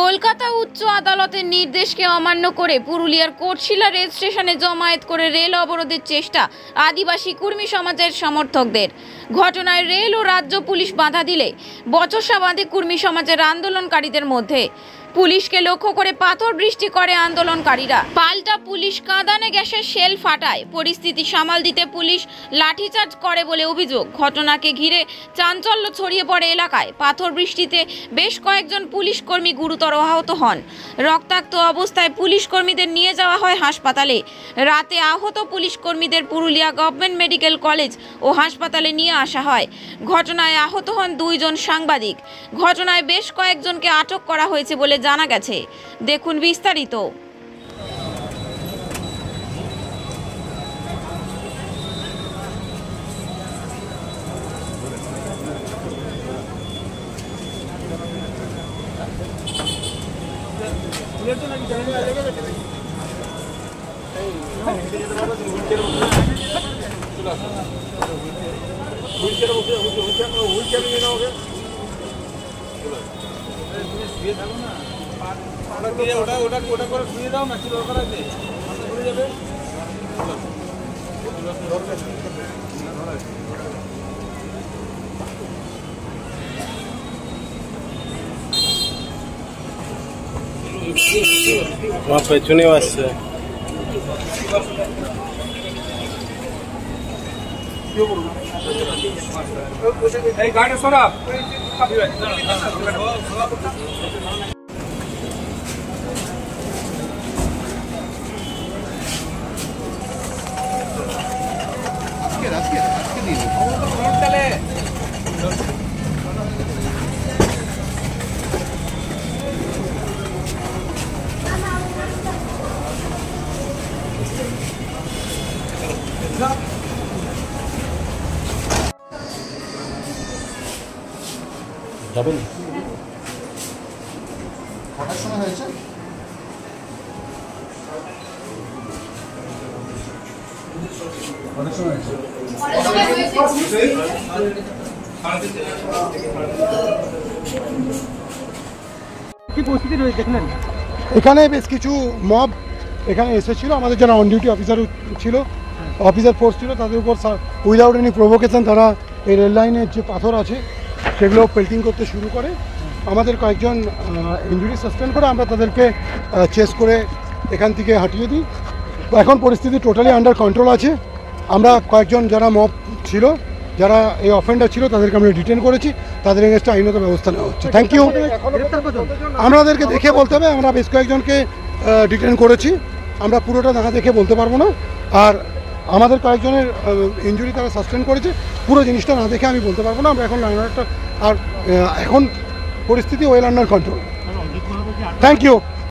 কলকাতা উচ্চ আদালতের নির্দেশকে অমান্য করে পুরুলিয়ার কোটশিলা রেল স্টেশনে জমায়েত করে রেল অবরোধের চেষ্টা আদিবাসী কর্মী সমাজের সমর্থকদের। ঘটনায় রেল ও রাজ্য পুলিশ বাধা দিলে বচসা বাঁধে কর্মী সমাজের আন্দোলনকারীদের মধ্যে। পুলিশকে লক্ষ্য করে পাথর বৃষ্টি করে আন্দোলনকারীরা। পাল্টা পুলিশ কাঁদানে গ্যাসের শেল ফাটায়। পরিস্থিতি সামাল দিতে পুলিশ লাঠিচার্জ করে বলে অভিযোগ। ঘটনাকে ঘিরে চাঞ্চল্য ছড়িয়ে পড়ে এলাকায়। পাথর বৃষ্টিতে বেশ কয়েকজন পুলিশ কর্মী গুরুতর আহত হন। রক্তাক্ত অবস্থায় পুলিশ কর্মীদের নিয়ে যাওয়া হয় হাসপাতালে। রাতে আহত পুলিশ কর্মীদের পুরুলিয়া গভর্নমেন্ট মেডিকেল কলেজ ও হাসপাতালে নিয়ে আসা হয়। ঘটনায় আহত হন 2 জন সাংবাদিক। ঘটনায় বেশ কয়েকজনকে আটক করা হয়েছে বলে জানা গেছে। দেখুন বিস্তারিত। পেছনে আসছে এই গাড়ি সরা যাবেন কটার সময় হয়েছে? কি পরিস্থিতি রয়েছে দেখলেন? এখানে বেশ কিছু মব এখানে এসেছিল। আমাদের যারা অন ডিউটি অফিসার ছিল, অফিসার ফোর্স ছিল, তাদের উপর উইদাউট এনি প্রভোকেশন তারা এই রেল লাইনের যে পাথর আছে সেগুলো পেল্টিং করতে শুরু করে। আমাদের কয়েকজন ইনজুরি সাসটেন করে আমরা তাদেরকে চেস করে এখান থেকে হটিয়ে দিই। এখন পরিস্থিতি টোটালি আন্ডার কন্ট্রোল আছে। আমরা কয়েকজন যারা মব ছিল, যারা এই অফেন্ডার ছিল, তাদেরকে আমরা ডিটেন করেছি। তাদের এগেনস্টে আইনত ব্যবস্থা নেওয়া হচ্ছে। Thank you. আমাদেরকে দেখে বলতে হবে। আমরা বেশ কয়েকজনকে ডিটেন করেছি। আমরা পুরোটা না দেখে বলতে পারবো না। আর আমাদের কয়েকজনের ইনজুরি তারা সাসটেন করেছে। পুরো জিনিসটা না দেখে আমি বলতে পারবো না। আমরা এখন আর এখন পরিস্থিতি well under control. Thank you.